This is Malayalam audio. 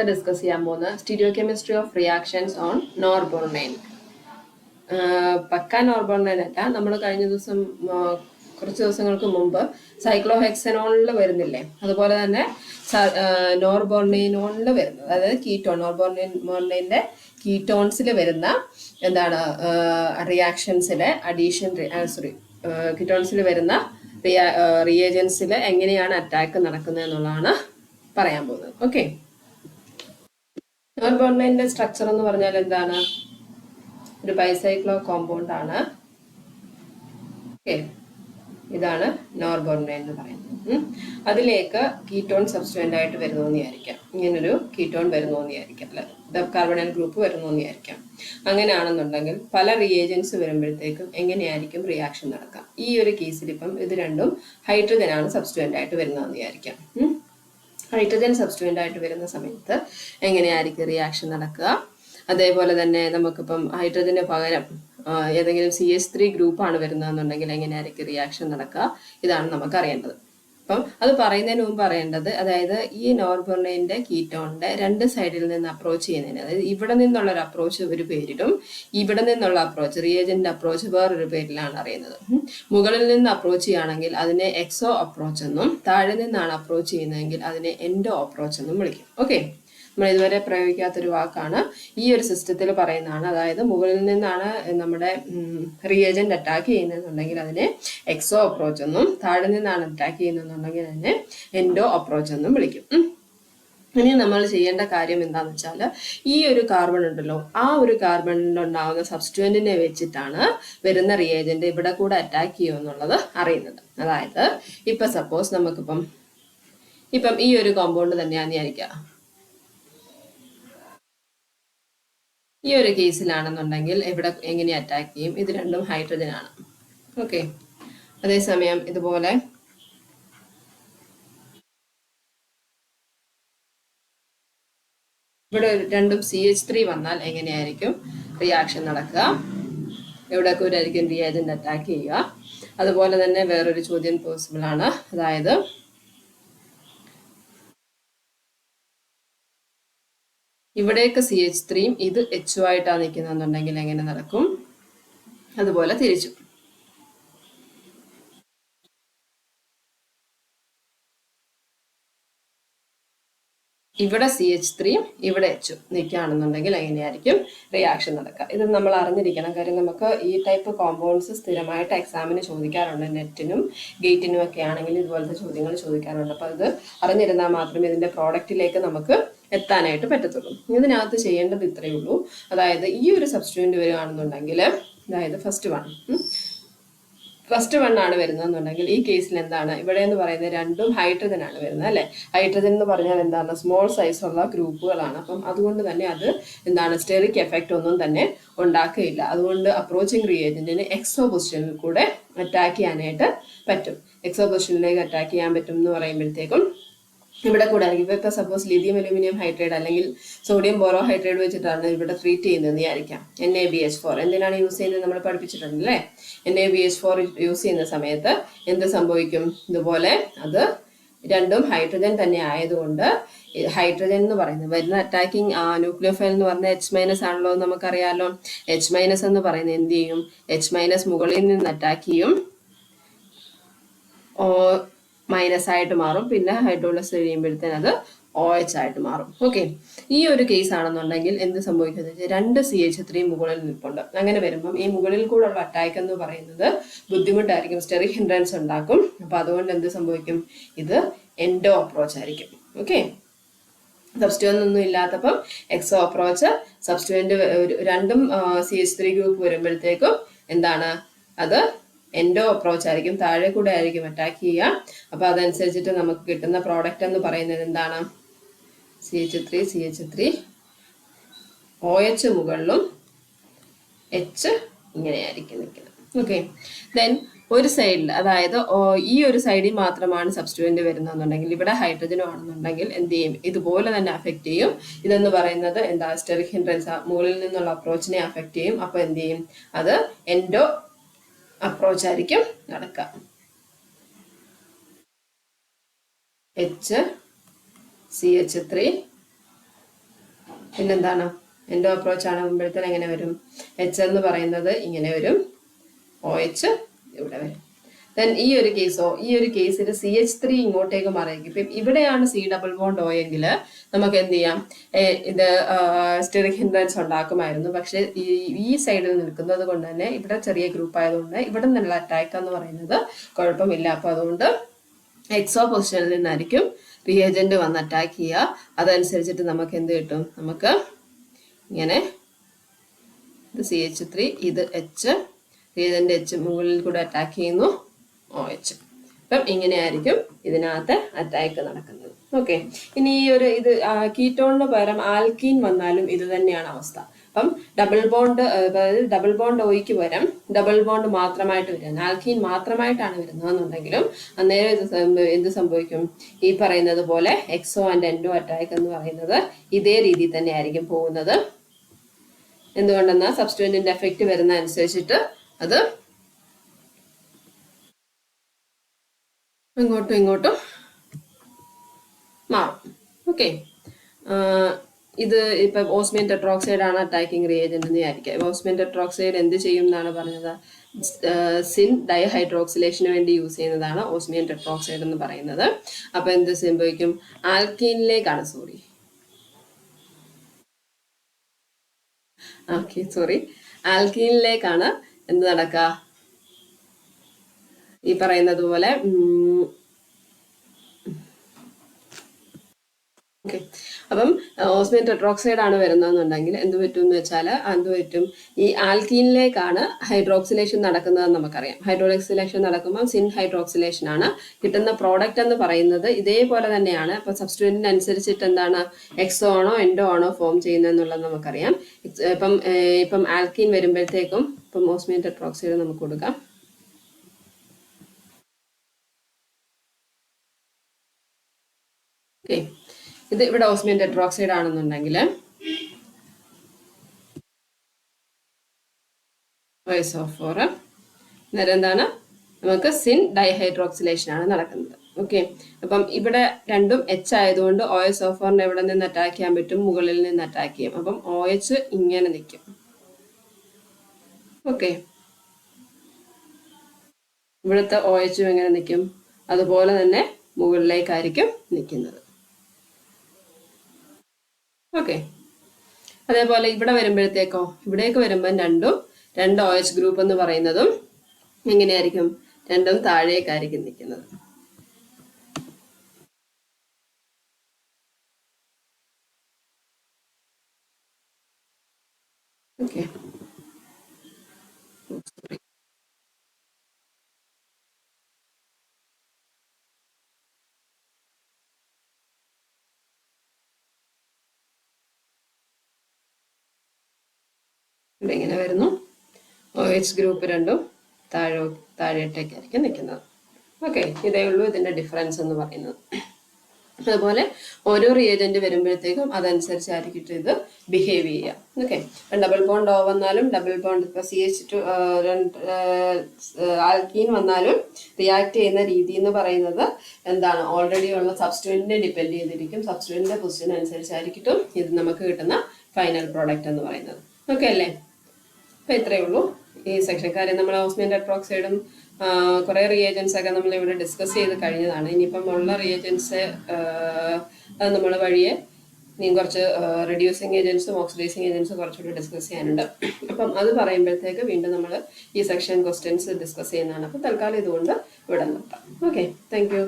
ഡിസ്കസ് ചെയ്യാൻ പോകുന്ന സ്റ്റീരിയോകെമിസ്ട്രി ഓഫ് റിയാക്ഷൻസ് ഓൺ നോർബോർണൈൻ. പക്ക നോർബോർണൈൻ അല്ല, നമ്മൾ കഴിഞ്ഞ ദിവസം കുറച്ച് ദിവസങ്ങൾക്ക് മുമ്പ് സൈക്ലോഹെക്സനോണിൽ വരുന്നില്ലേ, അതുപോലെ തന്നെ നോർബോർണൈനോണിൽ വരുന്നത്, അതായത് കീറ്റോൺ നോർബോർണൈൻ്റെ കീറ്റോൺസിൽ വരുന്ന എന്താണ് റിയാക്ഷൻസിലെ അഡീഷൻ കീറ്റോൺസിൽ വരുന്ന റിയേജൻസിൽ എങ്ങനെയാണ് അറ്റാക്ക് നടക്കുന്നത് എന്നുള്ളതാണ് പറയാൻ പോകുന്നത്. ഓക്കെ, നോർബോർണൈൻ്റെ സ്ട്രക്ചർ എന്ന് പറഞ്ഞാൽ എന്താണ്? ഒരു ബൈസൈക്ലോ കോമ്പൗണ്ട് ആണ്. ഓക്കെ, ഇതാണ് നോർബോർണൈൻ എന്ന് പറയുന്നത്. അതിലേക്ക് കീറ്റോൺ സബ്സ്റ്റുവൻ്റ് ആയിട്ട് വരുന്നു എന്ന് വിചാരിക്കാം. ഇങ്ങനൊരു കീറ്റോൺ വരുന്നു എന്ന് വിചാരിക്കാം, അല്ലെ, കാർബണൈൽ ഗ്രൂപ്പ് വരുന്നു എന്ന് വിചാരിക്കാം. അങ്ങനെയാണെന്നുണ്ടെങ്കിൽ പല റിയേജൻസ് വരുമ്പോഴത്തേക്കും എങ്ങനെയായിരിക്കും റിയാക്ഷൻ നടക്കാം? ഈ ഒരു കേസിൽ ഇപ്പം ഇത് രണ്ടും ഹൈഡ്രജൻ ആണ് സബ്സ്റ്റുവൻ്റ് ആയിട്ട് വരുന്നതെന്ന് വിചാരിക്കാം. ഹൈഡ്രജൻ സബ്സ്റ്റുവൻ്റ് ആയിട്ട് വരുന്ന സമയത്ത് എങ്ങനെയായിരിക്കും റിയാക്ഷൻ നടക്കുക? അതേപോലെ തന്നെ നമുക്കിപ്പം ഹൈഡ്രജന് പകരം ഏതെങ്കിലും CH3 ഗ്രൂപ്പാണ് വരുന്നതെന്നുണ്ടെങ്കിൽ എങ്ങനെയായിരിക്കും റിയാക്ഷൻ നടക്കുക? ഇതാണ് നമുക്ക് അറിയേണ്ടത്. അപ്പം അത് പറയുന്നതിന് മുമ്പ് പറയേണ്ടത്, അതായത് ഈ നോർബോർണൈൻ്റെ കീറ്റോണിന്റെ രണ്ട് സൈഡിൽ നിന്ന് അപ്രോച്ച് ചെയ്യുന്നതിന്, അതായത് ഇവിടെ നിന്നുള്ള ഒരു അപ്രോച്ച് ഒരു പേരിലും ഇവിടെ നിന്നുള്ള അപ്രോച്ച് റിയേജന്റ് അപ്രോച്ച് വേറൊരു പേരിലാണ് അറിയുന്നത്. മുകളിൽ നിന്ന് അപ്രോച്ച് ചെയ്യുകയാണെങ്കിൽ അതിനെ എക്സോ അപ്രോച്ച് എന്നും, താഴെ നിന്നാണ് അപ്രോച്ച് ചെയ്യുന്നതെങ്കിൽ അതിനെ എൻഡോ അപ്രോച്ച് എന്നും വിളിക്കും. ഓക്കെ, നമ്മൾ ഇതുവരെ പ്രയോഗിക്കാത്തൊരു വാക്കാണ്, ഈ ഒരു സിസ്റ്റത്തിൽ പറയുന്നതാണ്. അതായത് മുകളിൽ നിന്നാണ് നമ്മുടെ റിയേജന്റ് അറ്റാക്ക് ചെയ്യുന്നതെന്നുണ്ടെങ്കിൽ അതിനെ എക്സോ അപ്രോച്ച് എന്നും, താഴെ നിന്നാണ് അറ്റാക്ക് ചെയ്യുന്നതെന്നുണ്ടെങ്കിൽ അതിനെ എൻഡോ അപ്രോച്ച് എന്നും വിളിക്കും. ഇനി നമ്മൾ ചെയ്യേണ്ട കാര്യം എന്താണെന്ന് വെച്ചാൽ, ഈ ഒരു കാർബൺ ഉണ്ടല്ലോ, ആ ഒരു കാർബണിലുണ്ടാവുന്ന സബ്സ്റ്റുവൻറ്റിനെ വെച്ചിട്ടാണ് വരുന്ന റിയേജന്റ് ഇവിടെ കൂടെ അറ്റാക്ക് ചെയ്യുമെന്നുള്ളത് അറിയുന്നത്. അതായത് ഇപ്പം സപ്പോസ് നമുക്കിപ്പം ഈ ഒരു കോമ്പൗണ്ട് തന്നെയാണെന്ന് വിചാരിക്കുക. ഈ ഒരു കേസിലാണെന്നുണ്ടെങ്കിൽ ഇവിടെ എങ്ങനെ അറ്റാക്ക് ചെയ്യും? ഇത് രണ്ടും ഹൈഡ്രജൻ ആണ്. ഓക്കെ, അതേസമയം ഇതുപോലെ ഇവിടെ രണ്ടും CH3 വന്നാൽ എങ്ങനെയായിരിക്കും റിയാക്ഷൻ നടക്കുക? എവിടെ കൂടെ ആയിരിക്കും റിയേജന്റ് അറ്റാക്ക് ചെയ്യുക? അതുപോലെ തന്നെ വേറൊരു ചോദ്യം പോസിബിൾ ആണ്, അതായത് ഇവിടേക്ക് CH3 ഇത് HO ആയിട്ടാണ് നിൽക്കുന്നതെന്നുണ്ടെങ്കിൽ എങ്ങനെ നടക്കും? അതുപോലെ തിരിച്ചു. ഇവിടെ CH3 ഇവിടെ HO നിൽക്കുകയാണെന്നുണ്ടെങ്കിൽ എങ്ങനെയായിരിക്കും റിയാക്ഷൻ നടക്കുക? ഇത് നമ്മൾ അറിഞ്ഞിരിക്കണം. കാര്യം നമുക്ക് ഈ ടൈപ്പ് കോമ്പൗണ്ട്സ് സ്ഥിരമായിട്ട് എക്സാമിന് ചോദിക്കാറുണ്ട്. നെറ്റിനും ഗേറ്റിനും ഒക്കെ ആണെങ്കിൽ ഇതുപോലത്തെ ചോദ്യങ്ങൾ ചോദിക്കാറുണ്ട്. അപ്പോൾ അത് അറിഞ്ഞിരുന്നാൽ മാത്രമേ ഇതിൻ്റെ പ്രോഡക്റ്റിലേക്ക് നമുക്ക് എത്താനായിട്ട് പറ്റത്തുള്ളൂ. ഇതിനകത്ത് ചെയ്യേണ്ടത് ഇത്രയേ ഉള്ളൂ. അതായത് ഈ ഒരു സബ്സ്റ്റിറ്റ്യൂന്റ് വരികയാണെന്നുണ്ടെങ്കിൽ, അതായത് ഫസ്റ്റ് വൺ ആണ് വരുന്നതെന്നുണ്ടെങ്കിൽ ഈ കേസിൽ എന്താണ് ഇവിടെ എന്ന് പറയുന്നത്? രണ്ടും ഹൈഡ്രജൻ ആണ് വരുന്നത്, അല്ലെ? ഹൈഡ്രജൻ എന്ന് പറഞ്ഞാൽ എന്താണ്? സ്മോൾ സൈസ് ഉള്ള ഗ്രൂപ്പുകളാണ്. അപ്പം അതുകൊണ്ട് തന്നെ അത് എന്താണ്? സ്റ്റെറിക് എഫക്റ്റ് ഒന്നും തന്നെ ഉണ്ടാക്കുകയില്ല. അതുകൊണ്ട് അപ്രോച്ചിങ് റിയേജന്റിന് എക്സോ പൊസിഷനിൽ കൂടെ അറ്റാക്ക് ചെയ്യാനായിട്ട് പറ്റും. എക്സോ പൊസിഷനിലേക്ക് അറ്റാക്ക് ചെയ്യാൻ പറ്റും എന്ന് പറയുമ്പോഴത്തേക്കും ഇവിടെ കൂടെ ആയിരിക്കും. ഇപ്പം സപ്പോസ് ലിഥിയം അലൂമിനിയം ഹൈഡ്രൈഡ് അല്ലെങ്കിൽ സോഡിയം ബോറോ ഹൈഡ്രൈഡ് വെച്ചിട്ടാണ് ഇവിടെ ട്രീറ്റ് ചെയ്യുന്നതെന്ന് വിചാരിക്കാം. NaBH4 എന്തിനാണ് യൂസ് ചെയ്യുന്നത് നമ്മൾ പഠിപ്പിച്ചിട്ടുണ്ട്, അല്ലേ? NaBH4 യൂസ് ചെയ്യുന്ന സമയത്ത് എന്ത് സംഭവിക്കും? ഇതുപോലെ അത് രണ്ടും ഹൈഡ്രജൻ തന്നെ ആയതുകൊണ്ട് ഹൈഡ്രജൻ എന്ന് പറയുന്നത് വരുന്ന അറ്റാക്കിങ് ന്യൂക്ലിയോഫൈൽ എന്ന് പറഞ്ഞാൽ H- ആണല്ലോ എന്ന് നമുക്കറിയാലോ. H- എന്ന് പറയുന്നത് എന്ത് ചെയ്യും? H- മുകളിൽ നിന്ന് അറ്റാക്ക് ചെയ്യും, മൈനസ് ആയിട്ട് മാറും. പിന്നെ ഹൈഡ്രോളിസ് കഴിയുമ്പോഴത്തേന് അത് OH ആയിട്ട് മാറും. ഓക്കെ, ഈ ഒരു കേസ് ആണെന്നുണ്ടെങ്കിൽ എന്ത് സംഭവിക്കുന്നത് വെച്ചാൽ രണ്ട് CH3 മുകളിൽ നിൽപ്പുണ്ട്. അങ്ങനെ വരുമ്പം ഈ മുകളിൽ കൂടെ ഉള്ള അറ്റാക്ക് എന്ന് പറയുന്നത് ബുദ്ധിമുട്ടായിരിക്കും, സ്റ്റെറിക് ഹിൻഡ്രൻസ് ഉണ്ടാക്കും. അപ്പൊ അതുകൊണ്ട് എന്ത് സംഭവിക്കും? ഇത് എൻഡോ അപ്രോച്ച് ആയിരിക്കും. ഓക്കെ, സബ്സ്റ്റുവൻ്റ് ഒന്നും ഇല്ലാത്തപ്പം എക്സോ അപ്രോച്ച്. സബ്സ്റ്റുവൻ്റ് രണ്ടും CH3 ഗ്രൂപ്പ് വരുമ്പോഴത്തേക്കും എന്താണ്? അത് എൻഡോ അപ്രോച്ച് ആയിരിക്കും, താഴെ കൂടെ ആയിരിക്കും അറ്റാക്ക് ചെയ്യുക. അപ്പൊ അതനുസരിച്ചിട്ട് നമുക്ക് കിട്ടുന്ന പ്രോഡക്റ്റ് എന്ന് പറയുന്നത് എന്താണ്? CH3 OH മുകളിലും H ഇങ്ങനെയായിരിക്കും നിൽക്കുന്നത്. ഓക്കെ, ദെൻ ഒരു സൈഡിൽ, അതായത് ഈ ഒരു സൈഡിൽ മാത്രമാണ് സബ്സ്റ്റുവൻ്റ് വരുന്നതെന്നുണ്ടെങ്കിൽ ഇവിടെ ഹൈഡ്രജനും ആണെന്നുണ്ടെങ്കിൽ എന്ത് ചെയ്യും? ഇതുപോലെ തന്നെ അഫക്റ്റ് ചെയ്യും. ഇതെന്ന് പറയുന്നത് എന്താ? സ്റ്റെറിക് ഹിൻഡ്രൻസ്, മുകളിൽ നിന്നുള്ള അപ്രോച്ചിനെ അഫക്റ്റ് ചെയ്യും. അപ്പൊ എന്ത് ചെയ്യും? അത് എൻഡോ അപ്രോച്ച് ആയിരിക്കും നടക്കുക. CH3 പിന്നെന്താണ് എൻഡോ അപ്രോച്ച് ആകുമ്പോഴത്തേന് എങ്ങനെ വരും? എച്ച് എന്ന് പറയുന്നത് ഇങ്ങനെ വരും, OH ഇവിടെ വരും. ദെൻ ഈ ഒരു കേസിൽ CH3 ഇങ്ങോട്ടേക്ക് മാറിയിരിക്കും. ഇപ്പം ഇവിടെയാണ് C ഡബിൾ ബോണ്ട് O എങ്കിൽ നമുക്ക് എന്ത് ചെയ്യാം, ഇത് സ്റ്റെറിക് ഹിൻഡ്രൻസ് ഉണ്ടാക്കുമായിരുന്നു. പക്ഷെ ഈ സൈഡിൽ നിൽക്കുന്നത് കൊണ്ട് തന്നെ ഇവിടെ ചെറിയ ഗ്രൂപ്പ് ആയതുകൊണ്ട് ഇവിടെ നിന്നുള്ള അറ്റാക്ക് എന്ന് പറയുന്നത് കുഴപ്പമില്ല. അപ്പോൾ അതുകൊണ്ട് എക്സോ പൊസിഷനിൽ നിന്നായിരിക്കും റിയേജന്റ് വന്ന് അറ്റാക്ക് ചെയ്യുക. അതനുസരിച്ചിട്ട് നമുക്ക് എന്ത് കിട്ടും? നമുക്ക് ഇങ്ങനെ ഇത് CH3, ഇത് H, റിയേജന്റ് H മുകളിൽ കൂടെ അറ്റാക്ക് ചെയ്യുന്നു OH. അപ്പം ഇങ്ങനെയായിരിക്കും ഇതിനകത്ത് അറ്റാക്ക് നടക്കുന്നത്. ഓക്കെ, ഇനി ഈ ഒരു ഇത് കീറ്റോണിന് പകരം ആൽക്കീൻ വന്നാലും ഇത് തന്നെയാണ് അവസ്ഥ. അപ്പം ഡബിൾ ബോണ്ട്, അതായത് ഡബിൾ ബോണ്ട് Oയ്ക്ക് പകരം ഡബിൾ ബോണ്ട് മാത്രമായിട്ട് വരിക, ആൽക്കീൻ മാത്രമായിട്ടാണ് വരുന്നതെന്നുണ്ടെങ്കിലും അന്നേരം എന്ത് സംഭവിക്കും? ഈ പറയുന്നത് പോലെ എക്സോ ആൻഡ് എൻഡോ അറ്റാക്ക് എന്ന് പറയുന്നത് ഇതേ രീതിയിൽ തന്നെ ആയിരിക്കും പോകുന്നത്. എന്തുകൊണ്ടെന്നാൽ സബ്സ്റ്റിറ്റ്യൂവന്റിന്റെ എഫക്റ്റ് വരുന്ന അനുസരിച്ചിട്ട് അത് ഇങ്ങോട്ടും ഇങ്ങോട്ടും മാറും. ഓക്കെ, ഇത് ഇപ്പം ഓസ്മിയം ടെട്രോക്സൈഡ് ആണ് അറ്റാക്കിംഗ് റിയേജന്റ് എന്ന് വിചാരിക്കുക. ഓസ്മിയം ടെട്രോക്സൈഡ് എന്ത് ചെയ്യും എന്നാണ് പറഞ്ഞത്? സിൻ ഡൈഹൈഡ്രോക്സിലേഷന് വേണ്ടി യൂസ് ചെയ്യുന്നതാണ് ഓസ്മിയം ടെട്രോക്സൈഡ് എന്ന് പറയുന്നത്. അപ്പൊ എന്ത് സംഭവിക്കും? ആൽക്കീനിലേക്കാണ് എന്ത് നടക്കുക? ഈ പറയുന്നത് പോലെ ഓക്കെ, അപ്പം ഓസ്മിയം ടെട്രോക്സൈഡ് ആണ് വരുന്നതെന്നുണ്ടെങ്കിൽ എന്ത് പറ്റും എന്ന് വെച്ചാൽ ഈ ആൽക്കീനിലേക്കാണ് ഹൈഡ്രോക്സിലേഷൻ നടക്കുന്നതെന്ന് നമുക്കറിയാം. ഹൈഡ്രോക്സിലേഷൻ നടക്കുമ്പോൾ സിൻ ഹൈഡ്രോക്സിലേഷൻ ആണ്. കിട്ടുന്ന പ്രോഡക്റ്റ് എന്ന് പറയുന്നത് ഇതേപോലെ തന്നെയാണ്. അപ്പൊ സബ്സ്റ്റിറ്റ്യൂവന്റിന് അനുസരിച്ചിട്ട് എന്താണ്, എക്സോ ആണോ എൻഡോ ആണോ ഫോം ചെയ്യുന്നതെന്നുള്ളത് നമുക്കറിയാം. ഇപ്പം ആൽക്കീൻ വരുമ്പോഴത്തേക്കും ഇപ്പം ഓസ്മിയം ടെട്രോക്സൈഡ് നമുക്ക് കൊടുക്കാം. ഓക്കെ, ഇത് ഇവിടെ ഓസ്മിയം ടെട്രോക്സൈഡ് ആണെന്നുണ്ടെങ്കിൽ OSO4 നേരം എന്താണ്, നമുക്ക് സിൻ ഡൈഹൈഡ്രോക്സിലേഷൻ ആണ് നടക്കുന്നത്. ഓക്കെ, അപ്പം ഇവിടെ രണ്ടും H ആയതുകൊണ്ട് OSO4 എവിടെ നിന്ന് അറ്റാക്ക് ചെയ്യാൻ പറ്റും? മുകളിൽ നിന്ന് അറ്റാക്ക് ചെയ്യും. അപ്പം OH ഇങ്ങനെ നിൽക്കും. ഓക്കെ, ഇവിടുത്തെ OH എങ്ങനെ നിൽക്കും? അതുപോലെ തന്നെ മുകളിലേക്കായിരിക്കും നിൽക്കുന്നത്. ഓക്കെ, അതേപോലെ ഇവിടെ വരുമ്പോഴത്തേക്കോ, ഇവിടേക്ക് വരുമ്പോൾ രണ്ട് OH ഗ്രൂപ്പ് എന്ന് പറയുന്നതും എങ്ങനെയായിരിക്കും? രണ്ടും താഴേക്കായിരിക്കും നിൽക്കുന്നത്. ഓക്കെ, ഇവിടെ ഇങ്ങനെ വരുന്നു. OH ഗ്രൂപ്പ് രണ്ടും താഴേട്ടേക്കായിരിക്കും നിൽക്കുന്നത്. ഓക്കെ, ഇതേ ഉള്ളൂ ഇതിന്റെ ഡിഫറൻസ് എന്ന് പറയുന്നത്. അതുപോലെ ഓരോ റിയേജന്റ് വരുമ്പോഴത്തേക്കും അതനുസരിച്ചായിരിക്കും ഇത് ബിഹേവ് ചെയ്യുക. ഓക്കെ, ഡബിൾ ബോണ്ട് O വന്നാലും ഡബിൾ ബോണ്ട് ഇപ്പൊ CH2 ആൽക്കീൻ വന്നാലും റിയാക്ട് ചെയ്യുന്ന രീതി എന്ന് പറയുന്നത് എന്താണ്, ഓൾറെഡി ഉള്ള സബ്സ്റ്റിറ്റ്യൂവന്റിനെ ഡിപ്പെൻഡ് ചെയ്തിരിക്കും. സബ്സ്റ്റിറ്റ്യൂവന്റിന്റെ പൊസിഷൻ അനുസരിച്ചായിരിക്കും ഇത് നമുക്ക് കിട്ടുന്ന ഫൈനൽ പ്രോഡക്റ്റ് എന്ന് പറയുന്നത്. ഓക്കെ അല്ലേ? അപ്പൊ ഇത്രയേ ഉള്ളൂ ഈ സെക്ഷൻ. കാര്യം നമ്മൾ ഓസ്മിയം ടെട്രോക്സൈഡും കുറെ റിയേജൻസ് ഒക്കെ നമ്മൾ ഇവിടെ ഡിസ്കസ് ചെയ്ത് കഴിഞ്ഞതാണ്. ഇനിയിപ്പം ഉള്ള റിയേജൻസ് അത് നമ്മൾ വഴിയെ കുറച്ച് റെഡ്യൂസിങ് ഏജൻസും ഓക്സിഡൈസിങ് ഏജൻസും കുറച്ചുകൂടി ഡിസ്കസ് ചെയ്യാനുണ്ട്. അപ്പം അത് പറയുമ്പോഴത്തേക്ക് വീണ്ടും നമ്മൾ ഈ സെക്ഷൻ ക്വസ്റ്റ്യൻസ് ഡിസ്കസ് ചെയ്യുന്നതാണ്. അപ്പം തൽക്കാലം ഇതുകൊണ്ട് ഇവിടെ നിർത്താം. Okay, thank you.